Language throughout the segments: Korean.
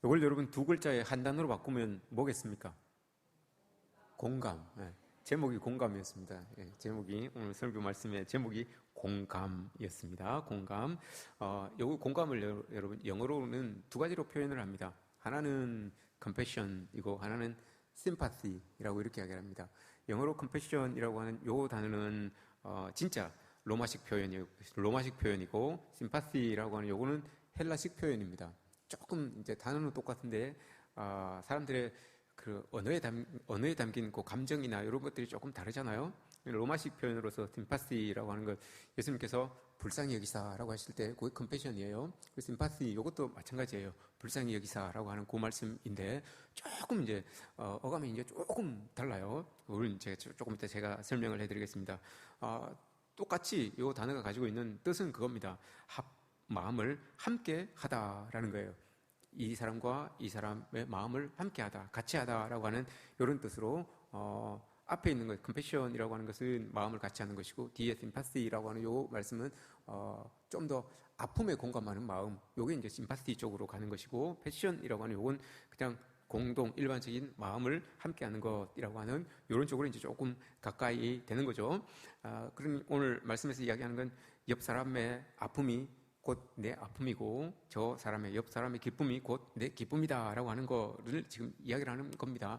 이걸 여러분 두 글자에 한 단어로 바꾸면 뭐겠습니까? 공감. 예. 제목이 공감이었습니다. 예. 제목이 오늘 설교 말씀의 제목이 공감이었습니다. 공감. 요 공감을 여러분 영어로는 두 가지로 표현을 합니다. 하나는 compassion이고 하나는 sympathy라고 이렇게 이야기를 합니다. 영어로 compassion이라고 하는 요 단어는 진짜 로마식 표현이고 sympathy라고 하는 요거는 헬라식 표현입니다. 조금 이제 단어는 똑같은데 사람들의 그 언어에 담긴 그 감정이나 이런 것들이 조금 다르잖아요. 로마식 표현으로서 심파시라고 하는 것, 예수님께서 불쌍히 여기사라고 하실 때 그게 컴패션이에요. 그 심파시 이것도 마찬가지예요. 불쌍히 여기사라고 하는 그 말씀인데 조금 이제 어감이 이제 조금 달라요. 그걸 이제 조금 이따 제가 설명을 해드리겠습니다. 똑같이 이 단어가 가지고 있는 뜻은 그겁니다. 마음을 함께 하다라는 거예요. 이 사람과 이 사람의 마음을 함께 하다, 같이 하다라고 하는 이런 뜻으로 앞에 있는 것, compassion이라고 하는 것은 마음을 같이 하는 것이고 뒤에 sympathy라고 하는 요 말씀은 좀 더 아픔에 공감하는 마음, 요게 이제 sympathy 쪽으로 가는 것이고 passion이라고 하는 요건 그냥 공동 일반적인 마음을 함께하는 것이라고 하는 이런 쪽으로 이제 조금 가까이 되는 거죠. 그럼 오늘 말씀에서 이야기하는 건 옆 사람의 아픔이 곧 내 아픔이고 저 사람의 옆 사람의 기쁨이 곧 내 기쁨이다라고 하는 거를 지금 이야기를 하는 겁니다.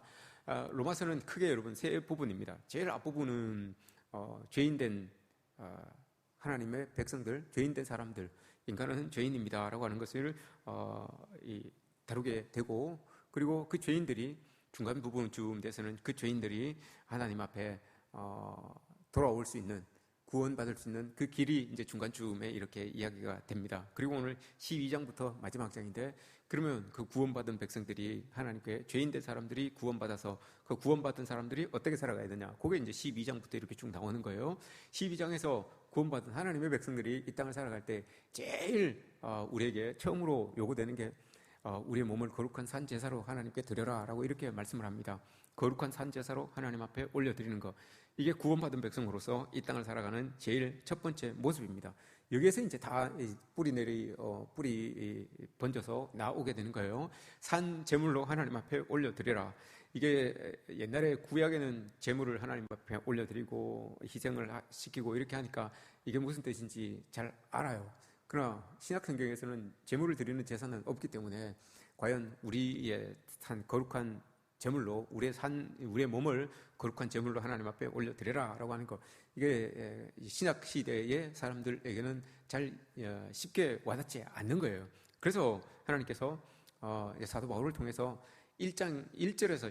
로마서는 크게 여러분 세 부분입니다. 제일 앞부분은 죄인된 하나님의 백성들, 죄인된 사람들, 인간은 죄인입니다라고 하는 것을 다루게 되고, 그리고 그 죄인들이 중간 부분쯤 돼서는 그 죄인들이 하나님 앞에 돌아올 수 있는, 구원받을 수 있는 그 길이 이제 중간쯤에 이렇게 이야기가 됩니다. 그리고 오늘 12장부터 마지막 장인데, 그러면 그 구원받은 백성들이 하나님께 죄인된 사람들이 구원받아서 그 구원받은 사람들이 어떻게 살아가야 되냐, 그게 이제 12장부터 이렇게 쭉 나오는 거예요. 12장에서 구원받은 하나님의 백성들이 이 땅을 살아갈 때 제일 우리에게 처음으로 요구되는 게 우리의 몸을 거룩한 산 제사로 하나님께 드려라 라고 이렇게 말씀을 합니다. 거룩한 산 제사로 하나님 앞에 올려드리는 것, 이게 구원받은 백성으로서 이 땅을 살아가는 제일 첫 번째 모습입니다. 여기에서 이제 다 뿌리 번져서 나오게 되는 거예요. 산 제물로 하나님 앞에 올려드려라. 이게 옛날에 구약에는 제물을 하나님 앞에 올려드리고 희생을 시키고 이렇게 하니까 이게 무슨 뜻인지 잘 알아요. 그러나 신약 성경에서는 제물을 드리는 제사는 없기 때문에 과연 우리의 산 거룩한 제물로 우리의 몸을 거룩한 제물로 하나님 앞에 올려드려라라고 하는 거, 이게 신약 시대의 사람들에게는 잘 쉽게 와닿지 않는 거예요. 그래서 하나님께서 사도 바울을 통해서 1장 1절에서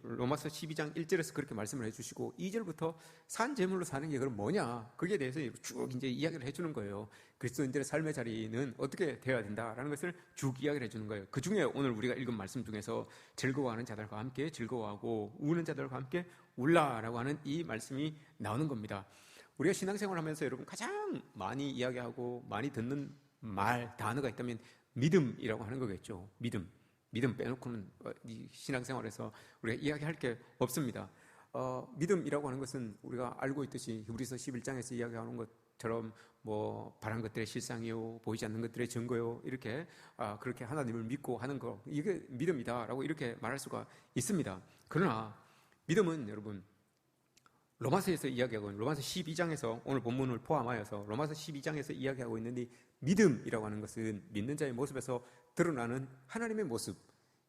로마서 12장 1절에서 그렇게 말씀을 해주시고 2절부터 산 제물로 사는 게 그럼 뭐냐, 거기에 대해서 쭉 이제 이야기를 해주는 거예요. 그리스도인들의 삶의 자리는 어떻게 되어야 된다라는 것을 쭉 이야기를 해주는 거예요. 그 중에 오늘 우리가 읽은 말씀 중에서 즐거워하는 자들과 함께 즐거워하고 우는 자들과 함께 울라라고 하는 이 말씀이 나오는 겁니다. 우리가 신앙생활을 하면서 여러분 가장 많이 이야기하고 많이 듣는 단어가 있다면 믿음이라고 하는 거겠죠. 믿음 빼놓고는 이 신앙생활에서 우리가 이야기할 게 없습니다. 믿음이라고 하는 것은 우리가 알고 있듯이 히브리서 11장에서 이야기하는 것처럼 바란 것들의 실상이요 보이지 않는 것들의 증거요, 이렇게 그렇게 하나님을 믿고 하는 거, 이게 믿음이다라고 이렇게 말할 수가 있습니다. 그러나 믿음은 여러분 로마서에서 이야기하고 있는 로마서 12장에서 오늘 본문을 포함하여서 로마서 12장에서 이야기하고 있는데, 믿음이라고 하는 것은 믿는 자의 모습에서 드러나는 하나님의 모습,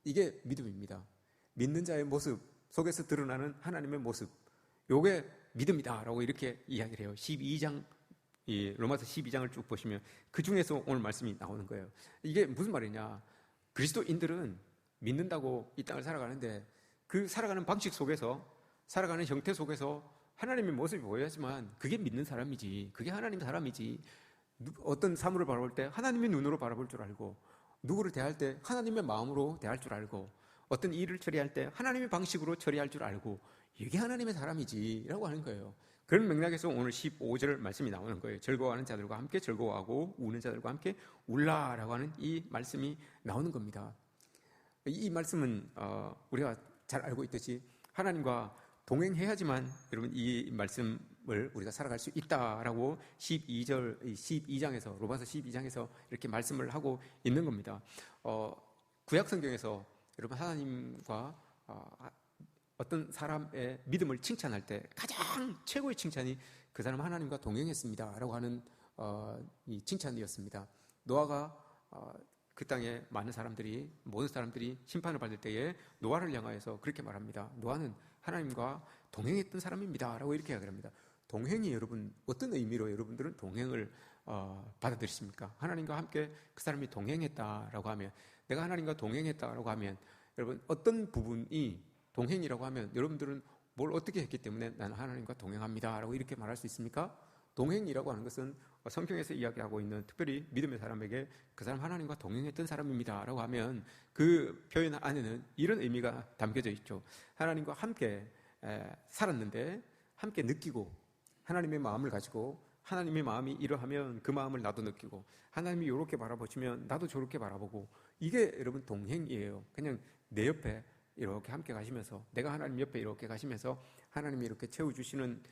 이게 믿음입니다. 믿는 자의 모습 속에서 드러나는 하나님의 모습, 요게 믿음이다라고 이렇게 이야기를 해요. 12장, 로마서 12장을 쭉 보시면 그 중에서 오늘 말씀이 나오는 거예요. 이게 무슨 말이냐, 그리스도인들은 믿는다고 이 땅을 살아가는데 그 살아가는 방식 속에서, 살아가는 형태 속에서 하나님의 모습이 보여야지만 그게 믿는 사람이지, 그게 하나님 사람이지. 어떤 사물을 바라볼 때 하나님의 눈으로 바라볼 줄 알고, 누구를 대할 때 하나님의 마음으로 대할 줄 알고, 어떤 일을 처리할 때 하나님의 방식으로 처리할 줄 알고, 이게 하나님의 사람이지 라고 하는 거예요. 그런 맥락에서 오늘 15절 말씀이 나오는 거예요. 즐거워하는 자들과 함께 즐거워하고 우는 자들과 함께 울라라고 하는 이 말씀이 나오는 겁니다. 이 말씀은 우리가 잘 알고 있듯이 하나님과 동행해야지만 여러분 이 말씀을 우리가 살아갈 수 있다라고 12장에서 로마서 12장에서 이렇게 말씀을 하고 있는 겁니다. 구약 성경에서 여러분 하나님과 어떤 사람의 믿음을 칭찬할 때 가장 최고의 칭찬이 그 사람 하나님과 동행했습니다 라고 하는 이 칭찬이었습니다. 노아가 그 땅에 많은 사람들이, 모든 사람들이 심판을 받을 때에 노아를 향하여서 그렇게 말합니다. 노아는 하나님과 동행했던 사람입니다 라고 이렇게 이야기합니다. 동행이 여러분 어떤 의미로 여러분들은 동행을 받아들이십니까? 하나님과 함께 그 사람이 동행했다라고 하면, 내가 하나님과 동행했다라고 하면 여러분 어떤 부분이 동행이라고 하면 여러분들은 뭘 어떻게 했기 때문에 나는 하나님과 동행합니다 라고 이렇게 말할 수 있습니까? 동행이라고 하는 것은 성경에서 이야기하고 있는, 특별히 믿음의 사람에게 그 사람 하나님과 동행했던 사람입니다 라고 하면 그 표현 안에는 이런 의미가 담겨져 있죠. 하나님과 함께 살았는데 함께 느끼고 하나님의 마음을 가지고, 하나님의 마음이 이러하면 그 마음을 나도 느끼고, 하나님이 이렇게 바라보시면 나도 저렇게 바라보고, 이게 여러분 동행이에요. 그냥 내 옆에 이렇게 함께 가시면서, 내가 하나님 옆에 이렇게 가시면서 하나님이 이렇게 채워주시는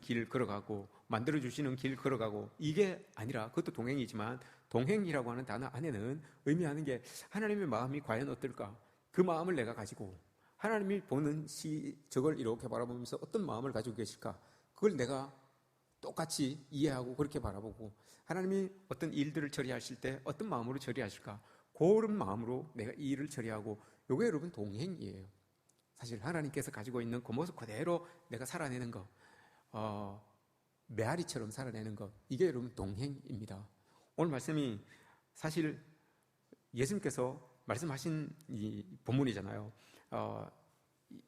길 걸어가고, 만들어주시는 길 걸어가고, 이게 아니라, 그것도 동행이지만 동행이라고 하는 단어 안에는 의미하는 게 하나님의 마음이 과연 어떨까? 그 마음을 내가 가지고, 하나님이 보는 저걸 이렇게 바라보면서 어떤 마음을 가지고 계실까? 그걸 내가 똑같이 이해하고 그렇게 바라보고, 하나님이 어떤 일들을 처리하실 때 어떤 마음으로 처리하실까? 그런 마음으로 내가 이 일을 처리하고, 이게 여러분 동행이에요. 사실 하나님께서 가지고 있는 그 모습 그대로 내가 살아내는 것, 메아리처럼 살아내는 것, 이게 여러분 동행입니다. 오늘 말씀이 사실 예수님께서 말씀하신 이 본문이잖아요.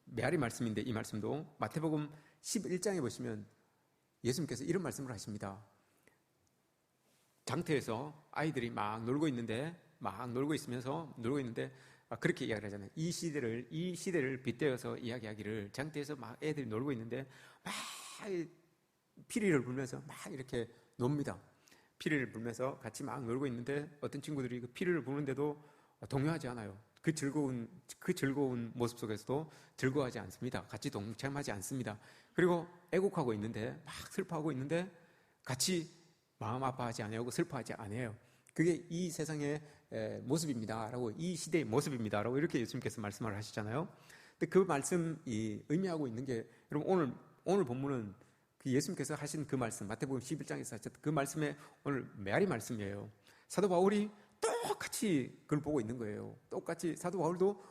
메아리 말씀인데, 이 말씀도 마태복음 11장에 보시면 예수님께서 이런 말씀을 하십니다. 장터에서 아이들이 막 놀고 있는데 그렇게 이야기를 하잖아요. 이 시대를 빗대어서 이야기하기를, 장터에서 막 애들이 놀고 있는데 막 피리를 불면서 막 이렇게 놉니다. 피리를 불면서 같이 막 놀고 있는데 어떤 친구들이 그 피리를 부는데도 동요하지 않아요. 그 즐거운 모습 속에서도 즐거워하지 않습니다. 같이 동참하지 않습니다. 그리고 애곡하고 있는데, 막 슬퍼하고 있는데 같이 마음 아파하지 않고 슬퍼하지 않아요. 그게 이 세상의 모습입니다라고, 이 시대의 모습입니다라고 이렇게 예수님께서 말씀을 하시잖아요. 근데 그 말씀이 의미하고 있는 게, 여러분 오늘 본문은 그 예수님께서 하신 그 말씀, 마태복음 11장에서 하셨던 그 말씀의 오늘 메아리 말씀이에요. 사도 바울이 똑같이 그걸 보고 있는 거예요. 똑같이 사도 바울도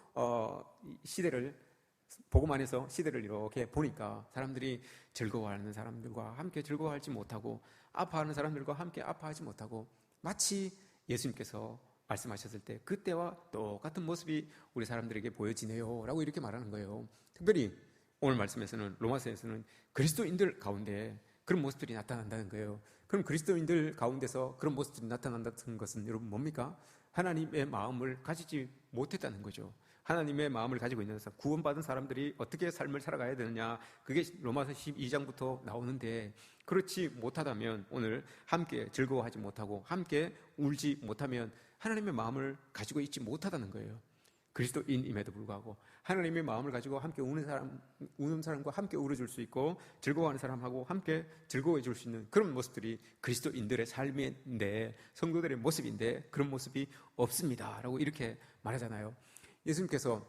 복음 안에서 시대를 이렇게 보니까 사람들이 즐거워하는 사람들과 함께 즐거워하지 못하고, 아파하는 사람들과 함께 아파하지 못하고, 마치 예수님께서 말씀하셨을 때 그때와 똑같은 모습이 우리 사람들에게 보여지네요 라고 이렇게 말하는 거예요. 특별히 오늘 말씀에서는, 로마서에서는 그리스도인들 가운데 그런 모습들이 나타난다는 거예요. 그럼 그리스도인들 가운데서 그런 모습들이 나타난다는 것은 여러분 뭡니까? 하나님의 마음을 가지지 못했다는 거죠. 하나님의 마음을 가지고 있는 사람, 구원받은 사람들이 어떻게 삶을 살아가야 되느냐, 그게 로마서 12장부터 나오는데, 그렇지 못하다면, 오늘 함께 즐거워하지 못하고 함께 울지 못하면 하나님의 마음을 가지고 있지 못하다는 거예요. 그리스도인임에도 불구하고 하나님의 마음을 가지고 함께 우는 사람과 함께 울어줄 수 있고, 즐거워하는 사람하고 함께 즐거워해 줄 수 있는 그런 모습들이 그리스도인들의 삶인데, 성도들의 모습인데 그런 모습이 없습니다 라고 이렇게 말하잖아요. 예수님께서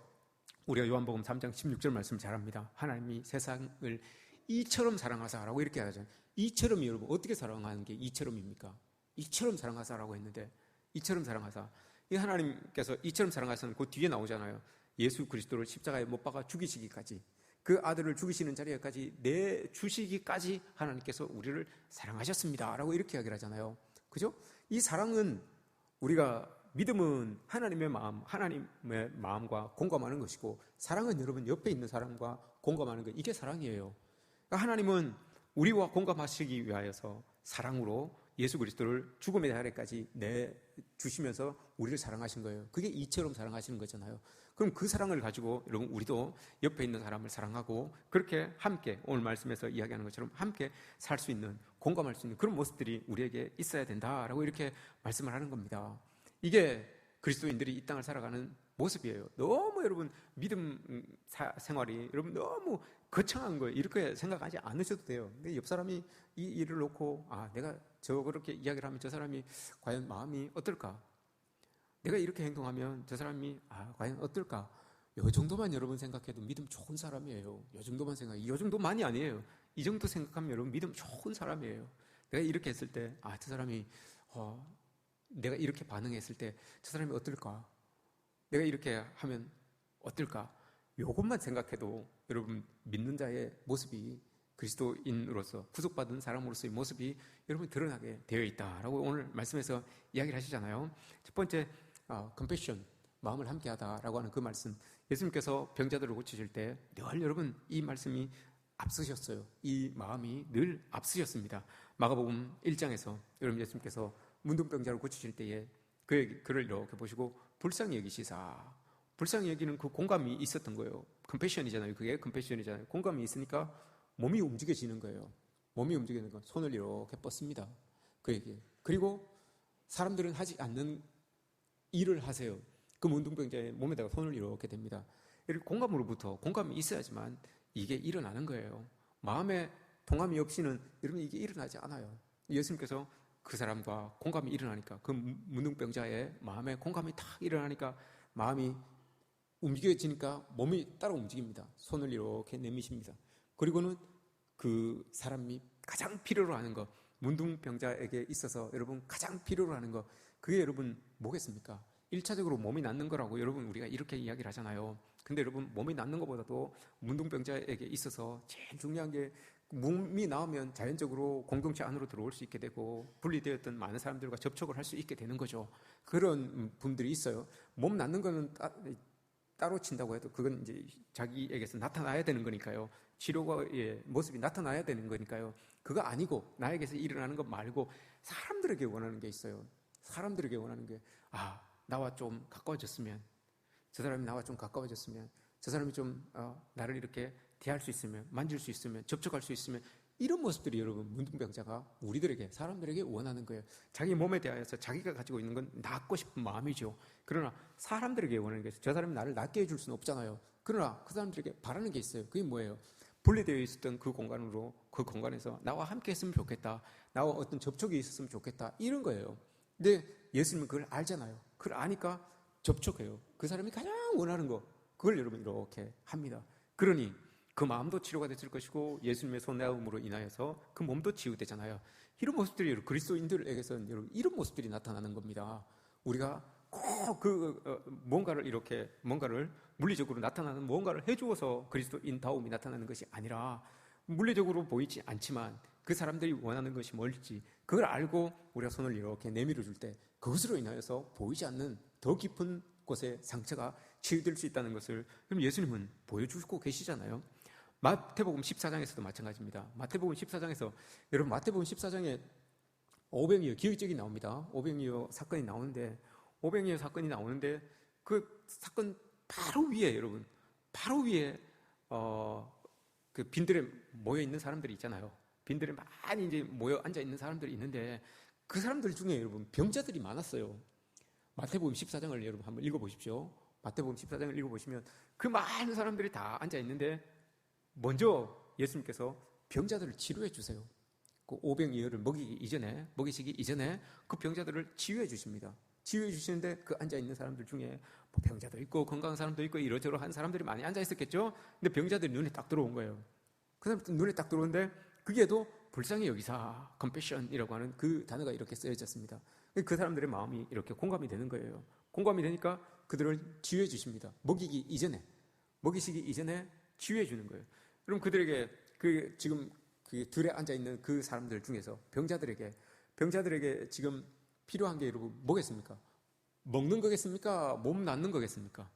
우리가 요한복음 3장 16절 말씀 잘 합니다. 하나님이 세상을 이처럼 사랑하사라고 이렇게 하잖아요. 이처럼이 여러분 어떻게 사랑하는 게 이처럼입니까? 이처럼 사랑하사라고 했는데, 이처럼 사랑하사, 이 하나님께서 이처럼 사랑하사는 그 뒤에 나오잖아요. 예수 그리스도를 십자가에 못 박아 죽이시기까지, 그 아들을 죽이시는 자리에까지 내주시기까지 하나님께서 우리를 사랑하셨습니다 라고 이렇게 이야기를 하잖아요. 그죠? 이 사랑은, 우리가 믿음은 하나님의 마음과 공감하는 것이고, 사랑은 여러분 옆에 있는 사람과 공감하는 것, 이게 사랑이에요. 그러니까 하나님은 우리와 공감하시기 위하여서 사랑으로 예수 그리스도를 죽음의 자리까지 내주시면서 우리를 사랑하신 거예요. 그게 이처럼 사랑하시는 거잖아요. 그럼 그 사랑을 가지고 여러분 우리도 옆에 있는 사람을 사랑하고, 그렇게 함께 오늘 말씀에서 이야기하는 것처럼 함께 살 수 있는, 공감할 수 있는 그런 모습들이 우리에게 있어야 된다라고 이렇게 말씀을 하는 겁니다. 이게 그리스도인들이 이 땅을 살아가는 모습이에요. 너무 여러분 믿음 생활이 여러분 너무 거창한 거예요. 이렇게 생각하지 않으셔도 돼요. 근데 옆 사람이 이 일을 놓고 내가 그렇게 이야기를 하면 저 사람이 과연 마음이 어떨까? 내가 이렇게 행동하면 저 사람이 과연 어떨까? 요 정도만 여러분 생각해도 믿음 좋은 사람이에요. 요 정도만 요 정도만이 아니에요. 이 정도 생각하면 여러분 믿음 좋은 사람이에요. 내가 이렇게 했을 때 저 사람이 내가 이렇게 반응했을 때 저 사람이 어떨까? 내가 이렇게 하면 어떨까? 요것만 생각해도 여러분 믿는 자의 모습이 그리스도인으로서 구속받은 사람으로서의 모습이 여러분 드러나게 되어 있다라고 오늘 말씀에서 이야기를 하시잖아요. 첫 번째 compassion, 마음을 함께하다라고 하는 그 말씀, 예수님께서 병자들을 고치실 때 늘 여러분 이 말씀이 앞서셨어요. 이 마음이 늘 앞서셨습니다. 마가복음 1장에서 여러분 예수님께서 문둥병자를 고치실 때에 그를 이렇게 보시고 불쌍히 여기시사, 불쌍히 여기는 그 공감이 있었던 거예요. 컴패션이잖아요. 그게 컴패션이잖아요. 공감이 있으니까 몸이 움직여지는 거예요. 몸이 움직이는 거, 손을 이렇게 뻗습니다. 그에게. 그리고 사람들은 하지 않는 일을 하세요. 그 문둥병자의 몸에다가 손을 이렇게 댑니다. 이렇게 공감이 있어야지만 이게 일어나는 거예요. 마음에 동감이 없이는 여러분 이게 일어나지 않아요. 예수님께서 그 사람과 공감이 일어나니까, 그 문둥병자의 마음에 공감이 탁 일어나니까 마음이 움직여지니까 몸이 따라 움직입니다. 손을 이렇게 내미십니다. 그리고는 그 사람이 가장 필요로 하는 것, 문둥병자에게 있어서 여러분 가장 필요로 하는 것, 그게 여러분 뭐겠습니까? 1차적으로 몸이 낫는 거라고 여러분 우리가 이렇게 이야기를 하잖아요. 근데 여러분 몸이 낫는 것보다도 문둥병자에게 있어서 제일 중요한 게, 몸이 나오면 자연적으로 공동체 안으로 들어올 수 있게 되고 분리되었던 많은 사람들과 접촉을 할 수 있게 되는 거죠. 그런 분들이 있어요. 몸 낫는 거는 따로 친다고 해도 그건 이제 자기에게서 나타나야 되는 거니까요. 치료의 모습이 나타나야 되는 거니까요. 그거 아니고 나에게서 일어나는 것 말고 사람들에게 원하는 게 있어요. 사람들에게 원하는 게 나와 좀 가까워졌으면, 저 사람이 나와 좀 가까워졌으면, 저 사람이 좀 나를 이렇게 대할 수 있으면, 만질 수 있으면, 접촉할 수 있으면, 이런 모습들이 여러분 문둥병자가 우리들에게, 사람들에게 원하는 거예요. 자기 몸에 대하여서 자기가 가지고 있는 건 낫고 싶은 마음이죠. 그러나 사람들에게 원하는 게 있어요. 저 사람이 나를 낫게 해줄 수는 없잖아요. 그러나 그 사람들에게 바라는 게 있어요. 그게 뭐예요? 분리되어 있었던 그 공간에서 나와 함께 했으면 좋겠다, 나와 어떤 접촉이 있었으면 좋겠다, 이런 거예요. 근데 예수님은 그걸 알잖아요. 그걸 아니까 접촉해요. 그 사람이 가장 원하는 거, 그걸 여러분 이렇게 합니다. 그러니 그 마음도 치료가 됐을 것이고 예수님의 손내음으로 인하여서 그 몸도 치유되잖아요. 이런 모습들이 그리스도인들에게서는 여러분 이런 모습들이 나타나는 겁니다. 우리가 꼭 뭔가를 물리적으로 나타나는 뭔가를 해주어서 그리스도인다움이 나타나는 것이 아니라, 물리적으로 보이지 않지만 그 사람들이 원하는 것이 뭘지 그걸 알고 우리가 손을 이렇게 내밀어 줄 때 그것으로 인하여서 보이지 않는 더 깊은 곳에 상처가 치유될 수 있다는 것을 그럼 예수님은 보여주고 계시잖아요. 마태복음 14장에서도 마찬가지입니다. 마태복음 14장에서 여러분 마태복음 14장에 오병이어 기적이 나옵니다. 오병이어 사건이 나오는데 그 사건 바로 위에 여러분 바로 위에 그 빈들에 모여 있는 사람들이 있잖아요. 빈들에 많이 이제 모여 앉아 있는 사람들이 있는데 그 사람들 중에 여러분 병자들이 많았어요. 마태복음 14장을 여러분 한번 읽어보십시오. 마태복음 14장을 읽어보시면 그 많은 사람들이 다 앉아 있는데 먼저 예수님께서 병자들을 치료해 주세요. 그 오병이어를 먹이시기 이전에 그 병자들을 치유해 주십니다. 치유해 주시는데 그 앉아 있는 사람들 중에 뭐 병자도 있고 건강한 사람도 있고 이러저러한 사람들이 많이 앉아 있었겠죠. 근데 병자들이 눈에 딱 들어온 거예요. 그 사람 눈에 딱 들어오는데 그게도 불쌍히 여기사, compassion이라고 하는 그 단어가 이렇게 쓰여졌습니다. 그 사람들의 마음이 이렇게 공감이 되는 거예요. 공감이 되니까 그들을 치유해 주십니다. 먹이시기 이전에 치유해 주는 거예요. 그럼 그들에게 지금 그 들에 앉아 있는 그 사람들 중에서 병자들에게 지금 필요한 게 여러분 뭐겠습니까? 먹는 거겠습니까? 몸 낫는 거겠습니까?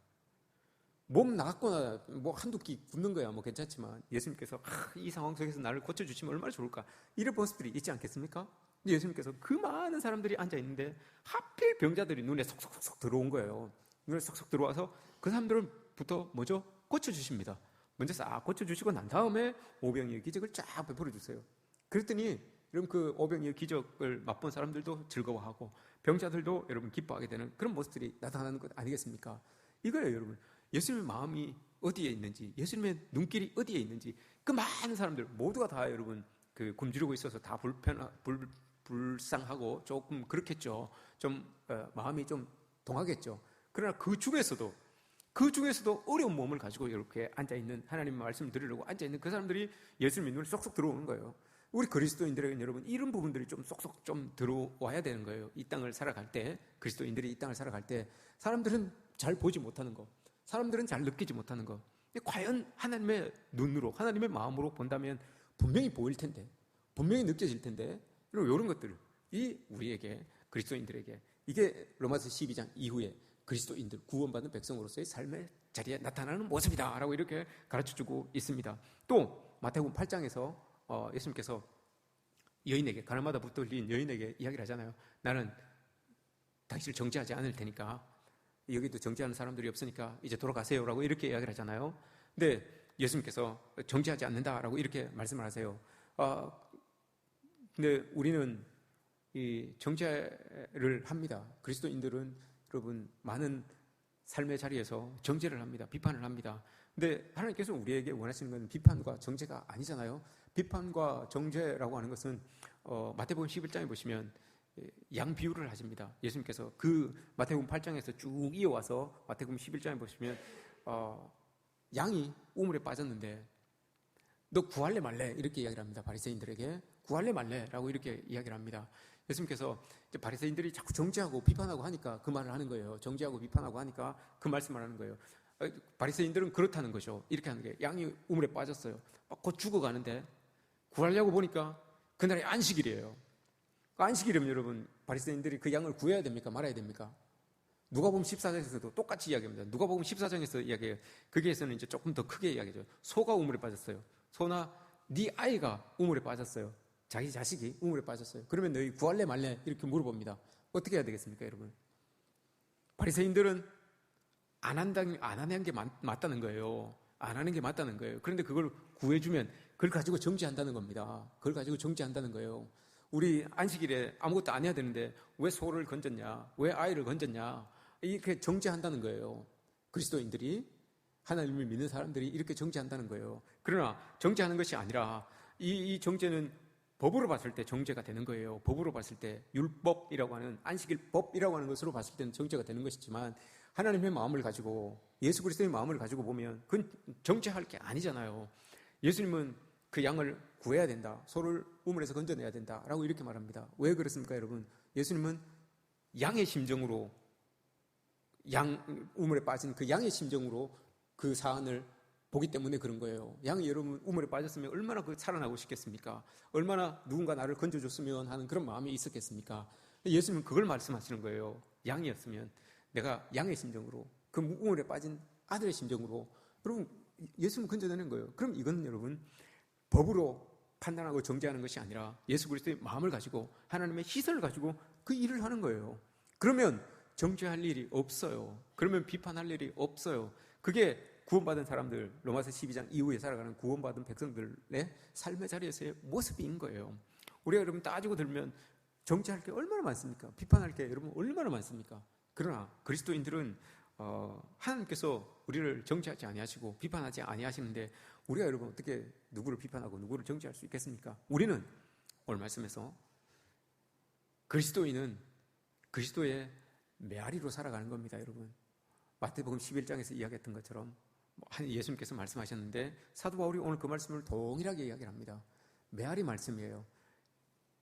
몸 나갔거나 뭐 한두 끼 굶는 거야 뭐 괜찮지만 예수님께서 이 상황 속에서 나를 고쳐주시면 얼마나 좋을까, 이런 모습들이 있지 않겠습니까? 예수님께서 그 많은 사람들이 앉아 있는데 하필 병자들이 눈에 속속속 들어온 거예요. 눈에 속속 들어와서 그 사람들부터 먼저 고쳐주십니다. 먼저 싹 고쳐주시고 난 다음에 오병이어 기적을 쫙 베풀어 주세요. 그랬더니 여러분 그 오병이어 기적을 맛본 사람들도 즐거워하고 병자들도 여러분 기뻐하게 되는 그런 모습들이 나타나는 것 아니겠습니까? 이거예요 여러분. 예수님의 마음이 어디에 있는지, 예수님의 눈길이 어디에 있는지, 그 많은 사람들 모두가 다 여러분 그 굶주리고 있어서 다 불쌍하고 조금 그렇겠죠. 좀 마음이 좀 동하겠죠. 그러나 그 중에서도 어려운 몸을 가지고 이렇게 앉아있는, 하나님 말씀을 들으려고 앉아있는 그 사람들이 예수를 믿는 걸 쏙쏙 들어오는 거예요. 우리 그리스도인들에게는 여러분 이런 부분들이 좀 쏙쏙 좀 들어와야 되는 거예요. 이 땅을 살아갈 때, 그리스도인들이 이 땅을 살아갈 때 사람들은 잘 보지 못하는 거, 사람들은 잘 느끼지 못하는 거, 과연 하나님의 눈으로, 하나님의 마음으로 본다면 분명히 보일 텐데, 분명히 느껴질 텐데, 이런 것들이 우리에게, 그리스도인들에게, 이게 로마서 12장 이후에 그리스도인들, 구원받은 백성으로서의 삶의 자리에 나타나는 모습이다 라고 이렇게 가르쳐주고 있습니다. 또 마태복음 8장에서 예수님께서 여인에게, 가나마다 붙들린 여인에게 이야기를 하잖아요. 나는 당신을 정죄하지 않을 테니까, 여기도 정죄하는 사람들이 없으니까 이제 돌아가세요 라고 이렇게 이야기를 하잖아요. 근데 예수님께서 정죄하지 않는다라고 이렇게 말씀을 하세요. 근데 우리는 이 정죄를 합니다. 그리스도인들은 여러분 많은 삶의 자리에서 정죄를 합니다. 비판을 합니다. 근데 하나님께서 우리에게 원하시는 건 비판과 정죄가 아니잖아요. 비판과 정죄라고 하는 것은 마태복음 11장에 보시면 양 비유를 하십니다. 예수님께서 그 마태복음 8장에서 쭉 이어와서 마태복음 11장에 보시면 양이 우물에 빠졌는데 너 구할래 말래 이렇게 이야기를 합니다. 바리새인들에게 구할래 말래라고 이렇게 이야기를 합니다. 예수님께서 이제 바리새인들이 자꾸 정죄하고 비판하고 하니까 그 말을 하는 거예요. 정죄하고 비판하고 하니까 그 말씀을 하는 거예요. 바리새인들은 그렇다는 거죠. 이렇게 하는 게, 양이 우물에 빠졌어요. 곧 죽어가는데 구하려고 보니까 그날이 안식일이에요. 안식일이면 여러분 바리새인들이 그 양을 구해야 됩니까? 말아야 됩니까? 누가복음 14장에서도 똑같이 이야기합니다. 누가복음 14장에서 이야기해요. 거기에서는 이제 조금 더 크게 이야기죠. 소가 우물에 빠졌어요. 소나 네 아이가 우물에 빠졌어요. 자기 자식이 우물에 빠졌어요. 그러면 너희 구할래 말래 이렇게 물어봅니다. 어떻게 해야 되겠습니까, 여러분? 바리새인들은 안 하는 게 맞다는 거예요. 안 하는 게 맞다는 거예요. 그런데 그걸 구해주면 그걸 가지고 정죄한다는 겁니다. 그걸 가지고 정죄한다는 거예요. 우리 안식일에 아무것도 안 해야 되는데 왜 소를 건졌냐, 왜 아이를 건졌냐, 이렇게 정죄한다는 거예요. 그리스도인들이, 하나님을 믿는 사람들이 이렇게 정죄한다는 거예요. 그러나 정죄하는 것이 아니라 이 정죄는 법으로 봤을 때 정죄가 되는 거예요. 법으로 봤을 때 율법이라고 하는, 안식일법이라고 하는 것으로 봤을 때는 정죄가 되는 것이지만 하나님의 마음을 가지고, 예수 그리스도의 마음을 가지고 보면 그건 정죄할 게 아니잖아요. 예수님은 그 양을 구해야 된다, 소를 우물에서 건져내야 된다라고 이렇게 말합니다. 왜 그렇습니까, 여러분? 예수님은 양의 심정으로, 우물에 빠진 그 양의 심정으로 그 사안을 보기 때문에 그런 거예요. 양이 여러분 우물에 빠졌으면 얼마나 살아나고 싶겠습니까? 얼마나 누군가 나를 건져줬으면 하는 그런 마음이 있었겠습니까? 예수님은 그걸 말씀하시는 거예요. 양이었으면, 내가 양의 심정으로, 그 우물에 빠진 아들의 심정으로, 여러분 예수님은 건져내는 거예요. 그럼 이건 여러분 법으로 판단하고 정죄하는 것이 아니라 예수 그리스도의 마음을 가지고, 하나님의 시선을 가지고 그 일을 하는 거예요. 그러면 정죄할 일이 없어요. 그러면 비판할 일이 없어요. 그게 구원받은 사람들, 로마서 12장 이후에 살아가는 구원받은 백성들의 삶의 자리에서의 모습인 거예요. 우리가 여러분 따지고 들면 정죄할 게 얼마나 많습니까? 비판할 게 여러분 얼마나 많습니까? 그러나 그리스도인들은 하나님께서 우리를 정죄하지 아니하시고 비판하지 아니하시는데 우리가 여러분 어떻게 누구를 비판하고 누구를 정죄할 수 있겠습니까? 우리는 오늘 말씀에서 그리스도인은 그리스도의 메아리로 살아가는 겁니다, 여러분. 마태복음 11장에서 이야기했던 것처럼 예수님께서 말씀하셨는데 사도 바울이 오늘 그 말씀을 동일하게 이야기를 합니다. 메아리 말씀이에요.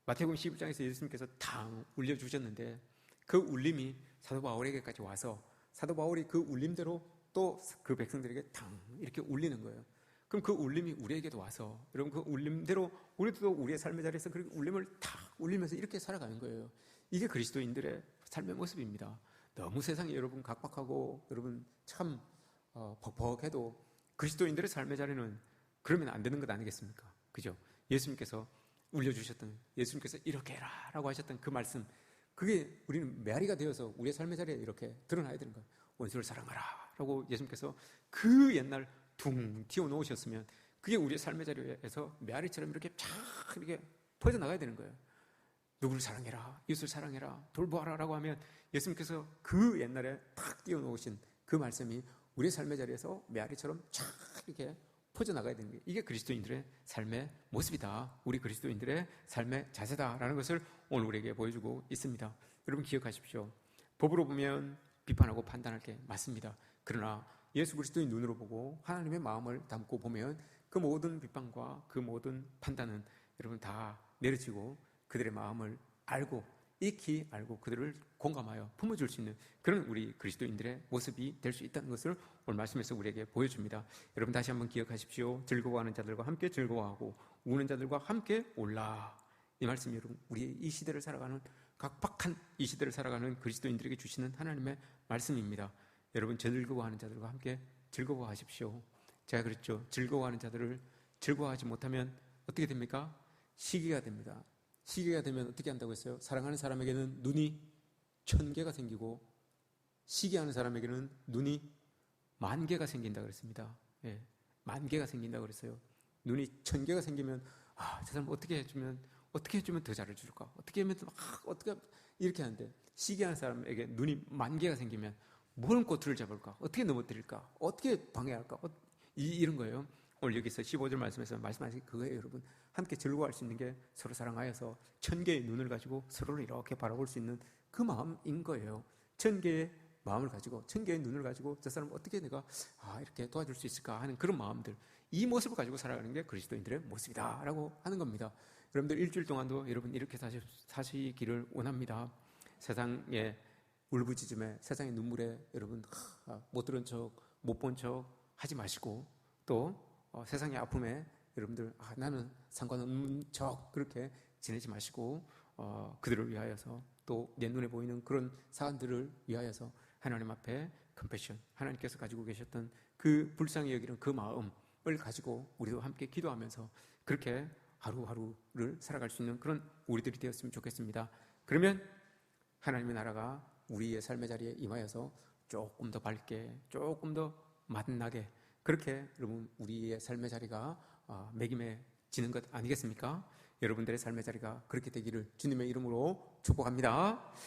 마태복음 11장에서 예수님께서 탕 울려주셨는데 그 울림이 사도 바울에게까지 와서 사도 바울이 그 울림대로 또 그 백성들에게 탕 이렇게 울리는 거예요. 그럼 그 울림이 우리에게도 와서, 여러분 그 울림대로 우리도 우리의 삶의 자리에서 그 울림을 탁 울리면서 이렇게 살아가는 거예요. 이게 그리스도인들의 삶의 모습입니다. 너무 세상이 여러분 각박하고 여러분 참 벅벅해도 그리스도인들의 삶의 자리는 그러면 안 되는 것 아니겠습니까? 그죠? 예수님께서 울려주셨던, 예수님께서 이렇게 해라 라고 하셨던 그 말씀, 그게 우리는 메아리가 되어서 우리의 삶의 자리에 이렇게 드러나야 되는 거예요. 원수를 사랑하라 라고 예수님께서 그 옛날 둥 튀어놓으셨으면 그게 우리의 삶의 자리에서 메아리처럼 이렇게 쫙 이렇게 퍼져나가야 되는 거예요. 누구를 사랑해라, 이웃을 사랑해라, 돌보아라 라고 하면 예수님께서 그 옛날에 탁 띄워놓으신 그 말씀이 우리의 삶의 자리에서 메아리처럼 쫙 이렇게 퍼져나가야 되는 게, 이게 그리스도인들의 삶의 모습이다, 우리 그리스도인들의 삶의 자세다라는 것을 오늘 우리에게 보여주고 있습니다. 여러분 기억하십시오. 법으로 보면 비판하고 판단할 게 맞습니다. 그러나 예수 그리스도의 눈으로 보고 하나님의 마음을 담고 보면 그 모든 비판과 그 모든 판단은 여러분 다 내려지고 그들의 마음을 알고 익히 알고 그들을 공감하여 품어줄 수 있는 그런 우리 그리스도인들의 모습이 될 수 있다는 것을 오늘 말씀에서 우리에게 보여줍니다. 여러분 다시 한번 기억하십시오. 즐거워하는 자들과 함께 즐거워하고 우는 자들과 함께 울라. 이 말씀이 여러분 우리 이 시대를 살아가는 각박한 이 시대를 살아가는 그리스도인들에게 주시는 하나님의 말씀입니다. 여러분 즐거워하는 자들과 함께 즐거워하십시오. 제가 그랬죠. 즐거워하는 자들을 즐거워하지 못하면 어떻게 됩니까? 시기가 됩니다. 시기가 되면 어떻게 한다고 했어요? 사랑하는 사람에게는 눈이 1000개가 생기고 시기하는 사람에게는 눈이 10,000개가 생긴다고 그랬습니다. 예, 10,000개가 생긴다고 그랬어요. 눈이 1000개가 생기면 저 사람 어떻게 해주면 더 잘해줄까? 어떻게 하면 어떻게 이렇게 하는데 시기하는 사람에게 눈이 10,000개가 생기면 무슨 꼬투리를 잡을까? 어떻게 넘어뜨릴까? 어떻게 방해할까? 이런 거예요. 오늘 여기서 15절 말씀에서 말씀하신 그거예요, 여러분. 함께 즐거워할 수 있는 게 서로 사랑하여서 1000개의 눈을 가지고 서로를 이렇게 바라볼 수 있는 그 마음인 거예요. 1000개의 마음을 가지고 1000개의 눈을 가지고 저 사람 어떻게 내가 이렇게 도와줄 수 있을까 하는 그런 마음들, 이 모습을 가지고 살아가는 게 그리스도인들의 모습이다라고 하는 겁니다. 여러분들 일주일 동안도 여러분 이렇게 사시기를 원합니다. 세상의 울부짖음에 세상의 눈물에 여러분 못 들은 척, 못 본 척 하지 마시고 또 세상의 아픔에 여러분들 나는 상관없는 척 그렇게 지내지 마시고 그들을 위하여서 또 내 눈에 보이는 그런 사안들을 위하여서 하나님 앞에 컴패션, 하나님께서 가지고 계셨던 그 불쌍히 여기는 그 마음을 가지고 우리도 함께 기도하면서 그렇게 하루하루를 살아갈 수 있는 그런 우리들이 되었으면 좋겠습니다. 그러면 하나님의 나라가 우리의 삶의 자리에 임하여서 조금 더 밝게, 조금 더 만나게 그렇게 여러분 우리의 삶의 자리가 매김해지는 것 아니겠습니까? 여러분들의 삶의 자리가 그렇게 되기를 주님의 이름으로 축복합니다.